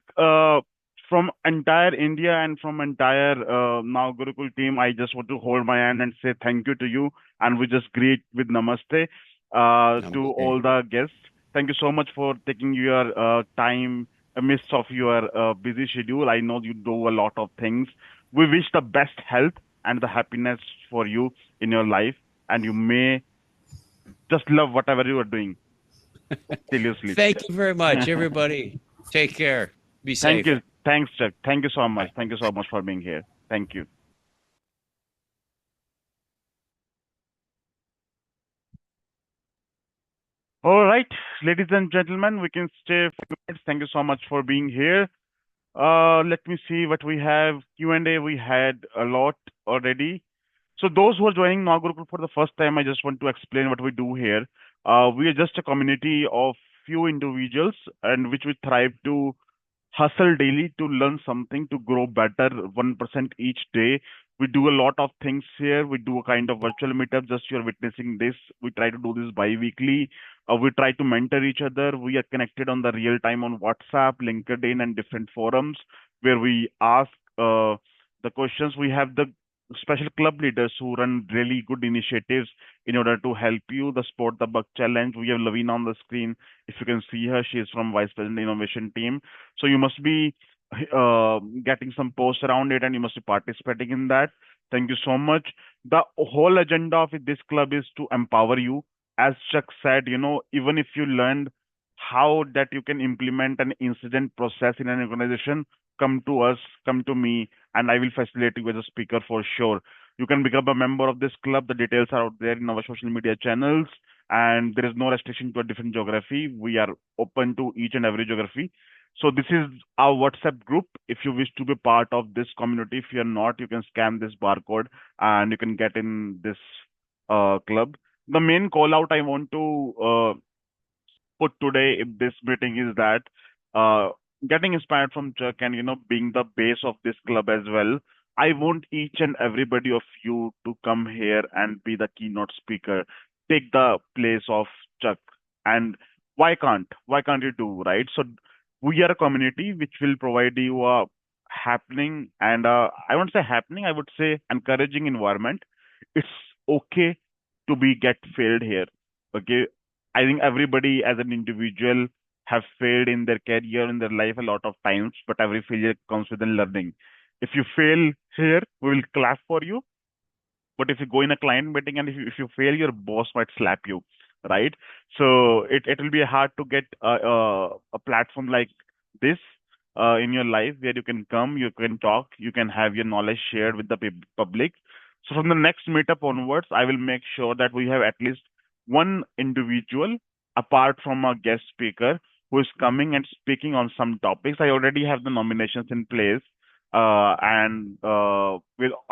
A: from entire India and from entire Now Gurukul team, I just want to hold my hand and say thank you to you. And we just greet with namaste to all the guests. Thank you so much for taking your time amidst of your busy schedule. I know you do a lot of things. We wish the best health and the happiness for you in your life, and you may just love whatever you are doing till you sleep.
C: Thank you very much, everybody. Take care. Be safe.
A: Thank you. Thanks, Chuck. Thank you so much.
C: Bye.
A: Thank you so much for being here. Thank you. All right, ladies and gentlemen, we can stay a few minutes. Thank you so much for being here. Let me see what we have. Q&A, we had a lot already. So those who are joining nowGurukul for the first time, I just want to explain what we do here. We are just a community of few individuals and which we thrive to hustle daily to learn something, to grow better 1% each day. We do a lot of things here. We do a kind of virtual meetup. Just you're witnessing this. We try to do this bi-weekly. We try to mentor each other. We are connected on the real time on WhatsApp, LinkedIn, and different forums where we ask the questions. We have the special club leaders who run really good initiatives in order to help you. The Sport the Buck Challenge. We have Lavina on the screen. If you can see her, she is from Vice President Innovation Team. So you must be getting some posts around it, and you must be participating in that. Thank you so much. The whole agenda of this club is to empower you. As Chuck said, even if you learned how that you can implement an incident process in an organization, come to us, come to me, and I will facilitate you as a speaker for sure. You can become a member of this club. The details are out there in our social media channels, and there is no restriction to a different geography. We are open to each and every geography. So this is our WhatsApp group. If you wish to be part of this community, if you are not, you can scan this barcode and you can get in this club. The main call out I want to put today in this meeting is that uh, getting inspired from Chuck and being the base of this club as well. I want each and everybody of you to come here and be the keynote speaker, take the place of Chuck. And why can't you do, right? So we are a community which will provide you a happening and I won't say happening, I would say encouraging environment. It's okay to be get failed here. Okay, I think everybody as an individual have failed in their career, in their life a lot of times, but every failure comes with a learning. If you fail here, we will clap for you. But if you go in a client meeting and if you fail, your boss might slap you, right? So it will be hard to get a platform like this in your life where you can come, you can talk, you can have your knowledge shared with the public. So from the next meetup onwards, I will make sure that we have at least one individual apart from a guest speaker who is coming and speaking on some topics. I already have the nominations in place and I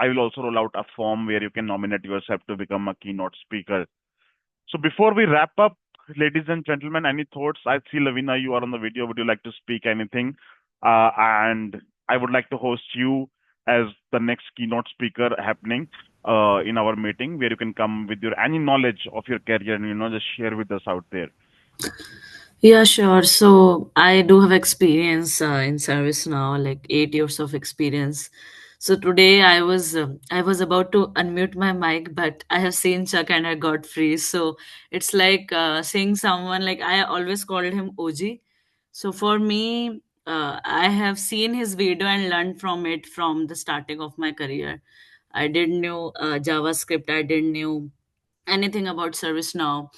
A: will also roll out a form where you can nominate yourself to become a keynote speaker. So before we wrap up, ladies and gentlemen, any thoughts? I see Lavina, you are on the video. Would you like to speak anything? And I would like to host you as the next keynote speaker happening in our meeting, where you can come with your any knowledge of your career and just share with us out there.
D: Yeah, sure. So I do have experience in service now, like 8 years of experience. So today I was about to unmute my mic, but I have seen Chuck and I got free. So it's like seeing someone like I always called him OG. So for me, I have seen his video and learned from it from the starting of my career. I didn't know JavaScript. I didn't know anything about ServiceNow.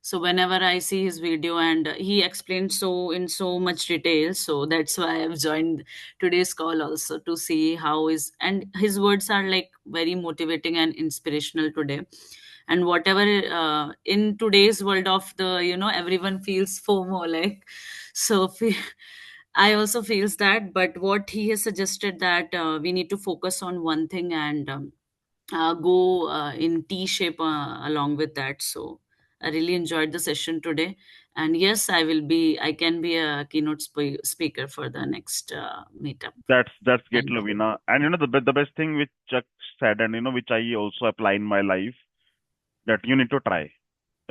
D: So whenever I see his video and he explained so in so much detail, so that's why I've joined today's call also to see how is and his words are like very motivating and inspirational today. And whatever in today's world of the everyone feels FOMO like so. I also feels that, but what he has suggested that we need to focus on one thing and go in T shape along with that. So I really enjoyed the session today. And yes, I can be a keynote speaker for the next meetup.
A: That's great,
D: Thank you.
A: Lavina. And the best thing which Chuck said, and which I also apply in my life, that you need to try.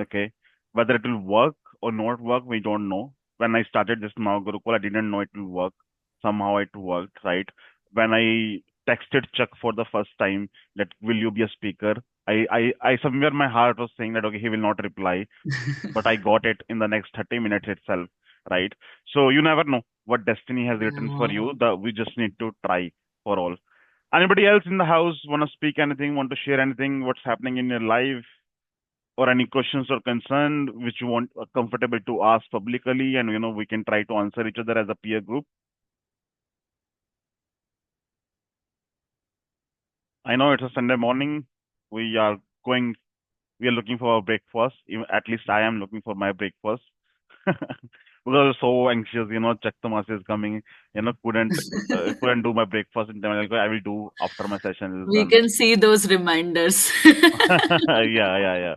A: Okay, whether it will work or not work, we don't know. When I started this now Gurukul, I didn't know it will work. Somehow it worked, right? When I texted Chuck for the first time that will you be a speaker, I somewhere my heart was saying that okay, he will not reply, but I got it in the next 30 minutes itself, right? So you never know what destiny has written for
D: Yeah.
A: you. We just need to try for all. Anybody else in the house want to speak anything, want to share anything, what's happening in your life, or any questions or concern which you want comfortable to ask publicly, and we can try to answer each other as a peer group. I know it's a Sunday morning. We are going. We are looking for our breakfast. At least I am looking for my breakfast because I was so anxious. Chuck Tomasi is coming. Couldn't do my breakfast in time. I will do after my session is
D: We
A: done.
D: can see those reminders.
A: Yeah, yeah, yeah.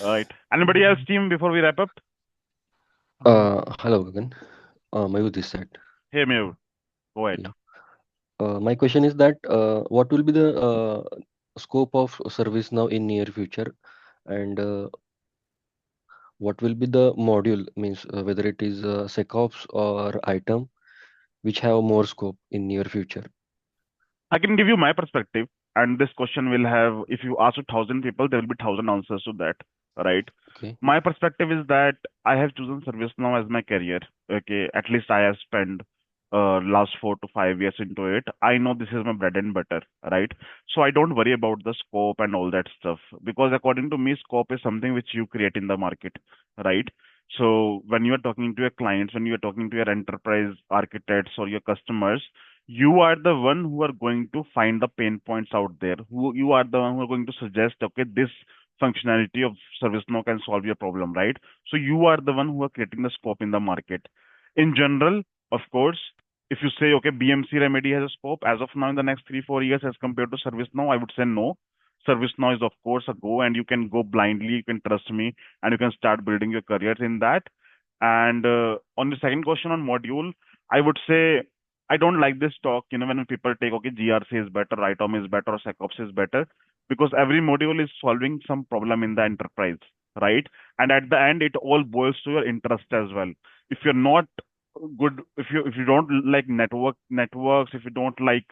A: All right. Anybody else, team? Before we wrap up,
E: Hello, Gagan. Mayur this side.
A: hey, Mayur, go ahead.
E: Yeah. My question is that what will be the scope of service now in near future, and what will be the module means whether it is SecOps or item which have more scope in near future.
A: I can give you my perspective, and this question will have, if you ask 1,000 people, there will be 1,000 answers to that, right?
E: Okay.
A: My perspective is that I have chosen ServiceNow as my career. Okay, at least I have spent last 4 to 5 years into it. I know this is my bread and butter, right? So I don't worry about the scope and all that stuff, because according to me, scope is something which you create in the market, right? So when you are talking to your clients, when you are talking to your enterprise architects or your customers, you are the one who are going to find the pain points out there. Who you are the one who are going to suggest, okay, this functionality of ServiceNow can solve your problem, right? So you are the one who are creating the scope in the market. In general, of course, if you say, okay, BMC Remedy has a scope as of now in the next 3 4 years as compared to ServiceNow, I would say no. ServiceNow is of course a go, and you can go blindly. You can trust me, and you can start building your careers in that. And on the second question on module, I would say I don't like this talk. When people take, okay, GRC is better, ITOM is better, or SecOps is better, because every module is solving some problem in the enterprise, right? And at the end, it all boils to your interest as well. If you're not good, if you don't like networks, if you don't like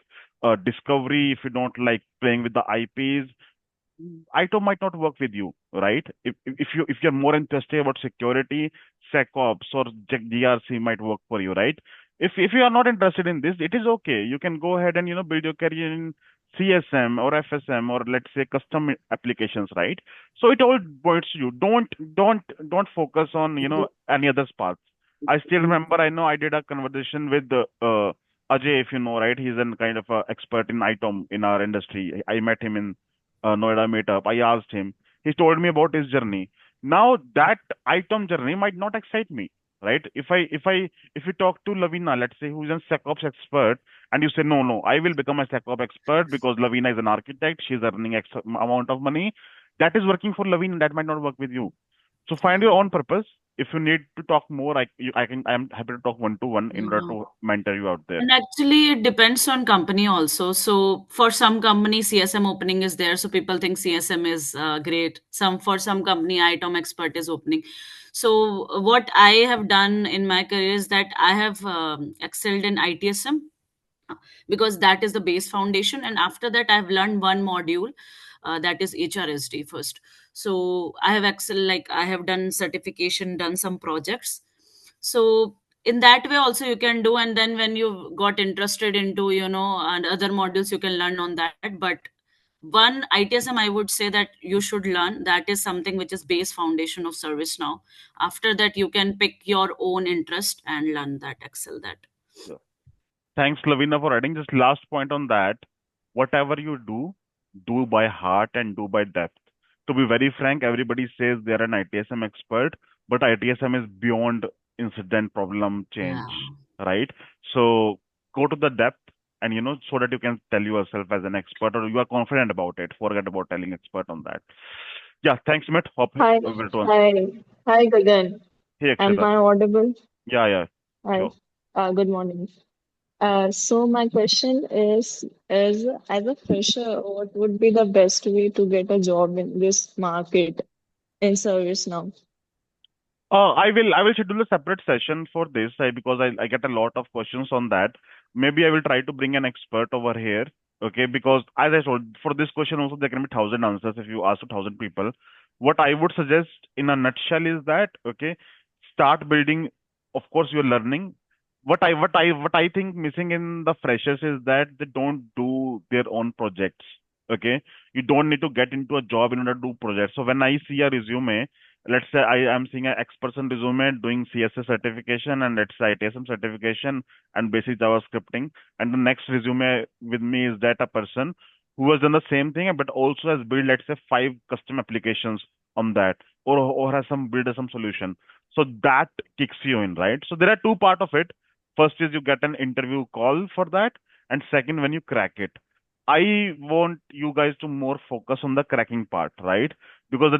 A: discovery, if you don't like playing with the IPs, ITO might not work with you, right? If you're more interested about security, SecOps or GRC might work for you, right? If you are not interested in this, it is okay. You can go ahead and build your career in CSM or FSM, or let's say custom applications, right? So it all points to you. Don't focus on any other paths. I still remember. I know I did a conversation with Ajay, if you know, right? He's a kind of a expert in ITOM in our industry. I met him in Noida meetup. I asked him. He told me about his journey. Now that item journey might not excite me, right? If you talk to Lavina, let's say, who's a SecOps expert, and you say, no, no, I will become a SecOps expert because Lavina is an architect, she's earning X amount of money. That is working for Lavina. That might not work with you. So find your own purpose. If you need to talk more, I'm happy to talk one to one in order
D: Yeah.
A: to mentor you out there.
D: And actually, it depends on company also. So for some company, CSM opening is there, so people think CSM is great. For some company, ITOM expert is opening. So what I have done in my career is that I have excelled in ITSM, because that is the base foundation, and after that I've learned one module, that is HRSD first. So I have like I have done certification, done some projects. So in that way also you can do, and then when you got interested into and other modules, you can learn on that. But one ITSM, I would say that you should learn. That is something which is base foundation of ServiceNow. After that you can pick your own interest and learn that, excel that.
A: Yeah. Thanks, Lavina, for adding. Just last point on that. Whatever you do by heart and do by depth. To be very frank, everybody says they're an ITSM expert, but ITSM is beyond incident problem change,
D: Yeah.
A: right? So go to the depth, and so that you can tell yourself as an expert, or you are confident about it. Forget about telling expert on that. Yeah, thanks, Amit. Hope
F: Hi,
A: able to answer.
F: hi, hi, Gagan.
A: Hey,
F: Am
A: Akshita.
F: I audible?
A: Yeah, yeah,
F: Hi,
A: sure.
F: good morning. So my question is as a fresher, what would be the best way to get a job in this market in service now?
A: I will schedule a separate session for this, because I get a lot of questions on that. Maybe I will try to bring an expert over here. Okay, because as I told, for this question also there can be 1,000 answers if you ask 1,000 people. What I would suggest in a nutshell is that, okay, start building. Of course, you're learning. What I think missing in the freshers is that they don't do their own projects. Okay, you don't need to get into a job in order to do projects. So when I see a resume, let's say I am seeing an X person resume doing CSS certification, and let's say ITSM certification and basic JavaScripting, and the next resume with me is that a person who has done the same thing but also has built, let's say, 5 custom applications on that, or has some build some solution. So that kicks you in, right? So there are two part of it. First is you get an interview call for that, and second, when you crack it. I want you guys to more focus on the cracking part, right? Because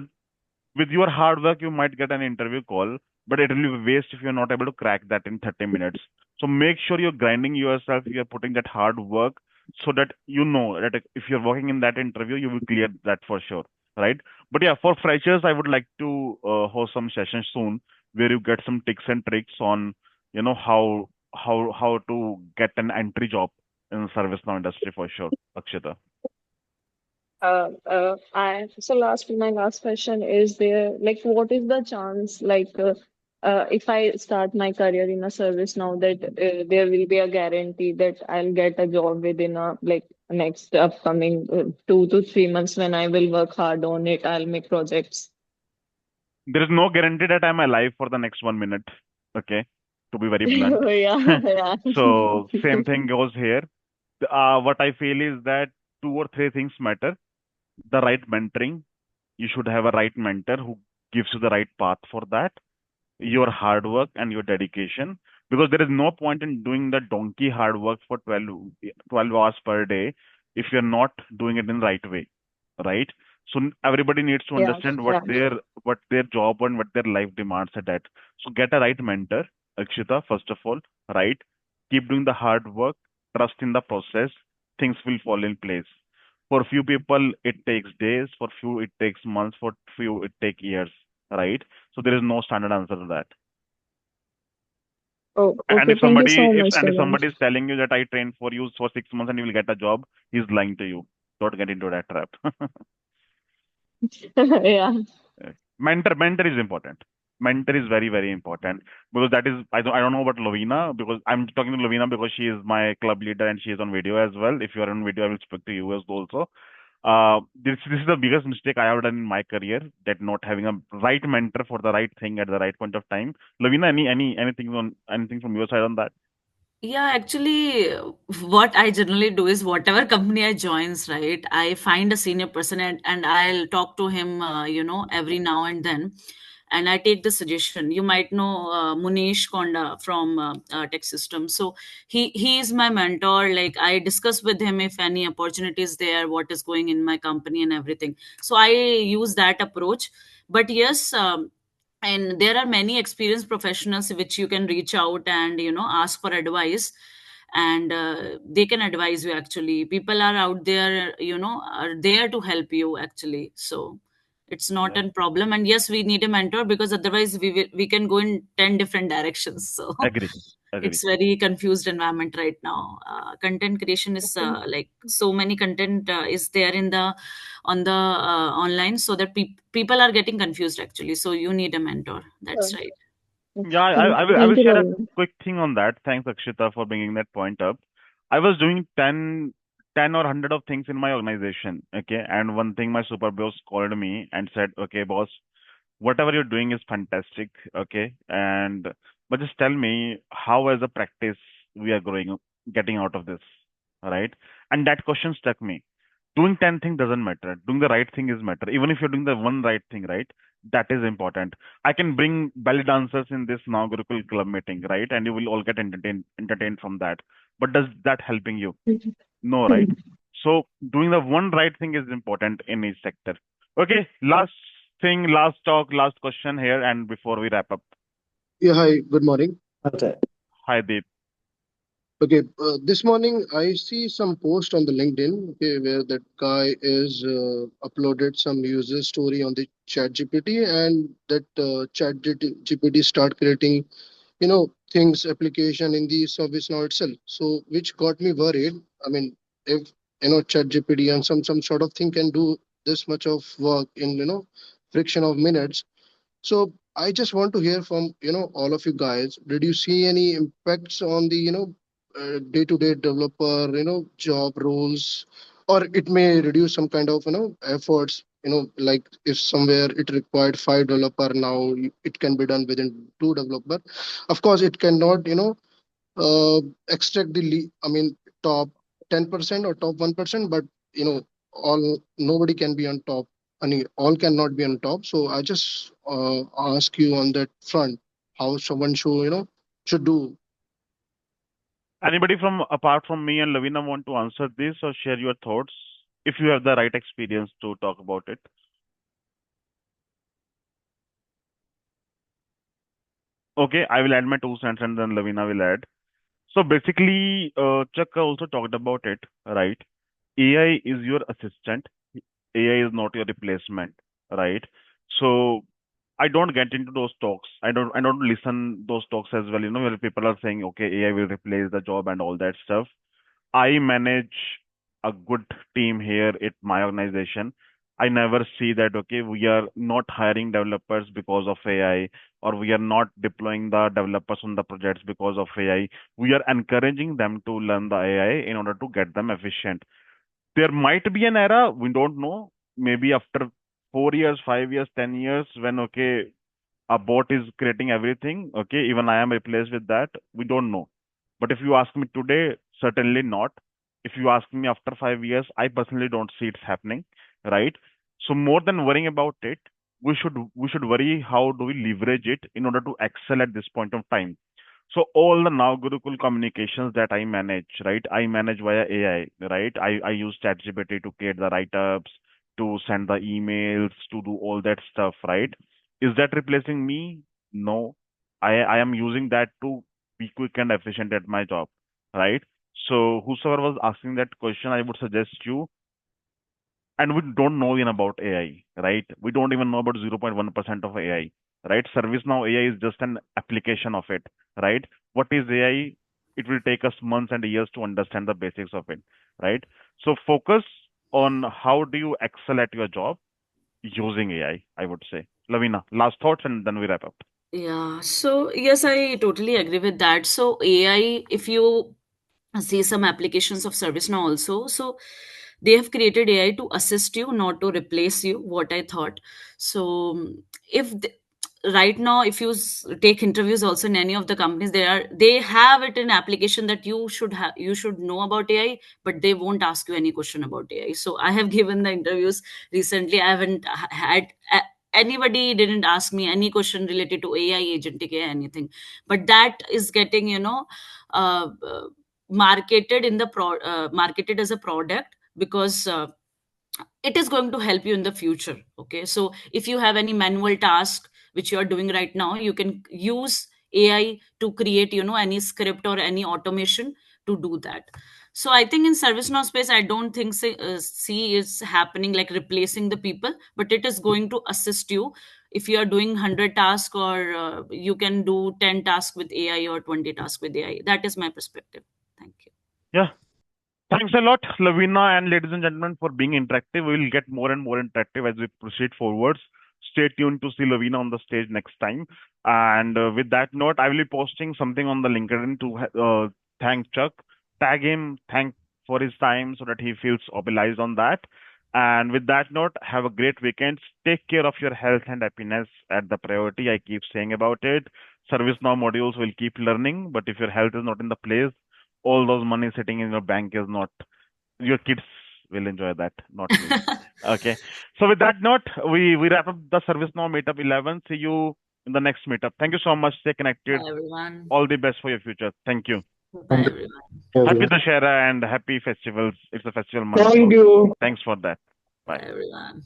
A: with your hard work, you might get an interview call, but it will be waste if you're not able to crack that in 30 minutes. So make sure you're grinding yourself, you're putting that hard work, so that you know that if you're working in that interview, you will clear that for sure, right? But yeah, for freshers, I would like to host some sessions soon where you get some tips and tricks on, how to get an entry job in the ServiceNow industry for sure, Akshita.
F: My last question is there, like, what is the chance, like, if I start my career in a service now, that there will be a guarantee that I'll get a job within a like next upcoming 2 to 3 months when I will work hard on it, I'll make projects.
A: There is no guarantee that I'm alive for the next 1 minute. Okay, to be very blunt.
F: Yeah, yeah.
A: So same thing goes here. What I feel is that two or three things matter. The right mentoring. You should have a right mentor who gives you the right path for that. Your hard work and your dedication. Because there is no point in doing the donkey hard work for 12 hours per day if you're not doing it in the right way, right? So everybody needs to
F: Yeah,
A: understand
F: yeah.
A: what their job and what their life demands at that. So get a right mentor, Akshita, first of all, right? Keep doing the hard work, trust in the process, things will fall in place. For few people, it takes days, for few, it takes months, for few, it takes years, right? So there is no standard answer to that.
F: Oh,
A: And
F: okay. Thank you so much for
A: if
F: that.
A: somebody is telling you that I trained for you for 6 months and you will get a job, he's lying to you. Don't get into that trap.
F: Yeah.
A: Mentor is important. Mentor is very, very important because that is I don't know about Lovina because I'm talking to Lovina because she is my club leader and she is on video as well. If you are on video, I will speak to you as also. This is the biggest mistake I have done in my career, that not having a right mentor for the right thing at the right point of time. Lovina, anything from your side on that?
D: Yeah, actually, what I generally do is whatever company I joins, right? I find a senior person and I'll talk to him, every now and then, and I take the suggestion. You might know Munish Konda from Tech Systems. So he is my mentor. Like I discuss with him if any opportunity is there, what is going in my company and everything. So I use that approach. But yes. And there are many experienced professionals which you can reach out and ask for advice, and they can advise you. Actually, people are out there, are there to help you actually. So it's not
A: Yeah,
D: a problem. And yes, we need a mentor because otherwise we can go in 10 different directions. So
A: agree, agree.
D: it's very confused environment right now. Content creation is
F: Okay.
D: like so many content is there in the on the online, so that people are getting confused actually. So you need a mentor, that's
F: Sure.
D: right.
A: Yeah, I will
F: Thank you,
A: share a
F: Lavina.
A: quick thing on that. Thanks, Akshita, for bringing that point up. I was doing 10 or 100 of things in my organization. Okay. And one thing, my super boss called me and said, okay, boss, whatever you're doing is fantastic. Okay. But just tell me how, as a practice, we are getting out of this. All right. And that question stuck me. Doing 10 things doesn't matter. Doing the right thing is matter. Even if you're doing the one right thing, right? That is important. I can bring belly dancers in this now Gurukul club meeting, right? And you will all get entertained from that. But does that helping you? No, right? So doing the one right thing is important in each sector. Okay, last thing, last talk, last question here, and before we wrap up.
G: Yeah, hi, good morning. Okay.
A: Hi, Deep.
G: Okay, this morning I see some post on the LinkedIn, okay, where that guy is uploaded some user story on the Chat GPT, and that Chat GPT start creating, things application in the ServiceNow itself. So, which got me worried. I mean, if Chat GPT and some sort of thing can do this much of work in friction of minutes. So I just want to hear from all of you guys. Did you see any impacts on the day-to-day developer job roles, or it may reduce some kind of efforts. Like if somewhere it required 5 developer, now it can be done within 2 developer. Of course, it cannot uh, extract the I mean top 10% or top 1%, but all nobody can be on top. I mean, all cannot be on top. So I just ask you on that front how someone should should do.
A: Anybody from apart from me and Lavina want to answer this or share your thoughts if you have the right experience to talk about it? Okay, I will add my 2 cents and then Lavina will add. So basically, Chuck also talked about it, right? AI is your assistant. AI is not your replacement, right? So I don't get into those talks. I don't listen those talks as well, where people are saying, okay, AI will replace the job and all that stuff. I manage a good team here at my organization. I never see that, okay, we are not hiring developers because of AI, or we are not deploying the developers on the projects because of AI. We are encouraging them to learn the AI in order to get them efficient. There might be an era, we don't know, maybe after 4 years, 5 years, 10 years, when, okay, a bot is creating everything, okay, even I am replaced with that, we don't know. But if you ask me today, certainly not. If you ask me after 5 years, I personally don't see it's happening, right? So more than worrying about it, we should worry how do we leverage it in order to excel at this point of time. So all the now Gurukul communications that I manage, right? I manage via AI, right? I use ChatGPT to create the write-ups, to send the emails, to do all that stuff, right? Is that replacing me? No. I am using that to be quick and efficient at my job, right? So whosoever was asking that question, I would suggest you, and we don't know even about AI, right? We don't even know about 0.1% of AI, right? ServiceNow AI is just an application of it, right? What is AI? It will take us months and years to understand the basics of it, right? So focus on how do you excel at your job using AI, I would say. Lavina, last thoughts and then we wrap up.
D: Yeah, so yes, I totally agree with that. So AI, if you see some applications of ServiceNow also, so they have created AI to assist you, not to replace you, what I thought. So if right now, if you take interviews also in any of the companies, they have it in application that you should know about AI, but they won't ask you any question about AI. So I have given the interviews recently. I haven't had anybody didn't ask me any question related to AI, agentic AI, anything. But that is getting, uh, uh, marketed as a product, because it is going to help you in the future. Okay, so if you have any manual task which you are doing right now, you can use AI to create, any script or any automation to do that. So I think in ServiceNow space, I don't think see is happening like replacing the people, but it is going to assist you. If you are doing 100 tasks, or you can do 10 tasks with AI or 20 tasks with AI. That is my perspective. Thank you.
A: Yeah. Thanks a lot, Lavina, and ladies and gentlemen, for being interactive. We will get more and more interactive as we proceed forwards. Stay tuned to see Lavina on the stage next time. And with that note, I will be posting something on the LinkedIn to thank Chuck, tag him, thank for his time so that he feels obliged on that. And with that note, have a great weekend. Take care of your health and happiness at the priority. I keep saying about it. ServiceNow modules will keep learning, but if your health is not in the place, all those money sitting in your bank is not, your kids will enjoy that, not you. Okay. So with that note, we wrap up the ServiceNow Meetup 11. See you in the next meetup. Thank you so much. Stay connected.
D: Bye, everyone.
A: All the best for your future. Thank you.
D: Bye, everyone.
A: Happy Dussehra and happy festivals. It's a festival month.
G: Thank you.
A: Thanks for that.
D: Bye,
A: Bye.
D: everyone.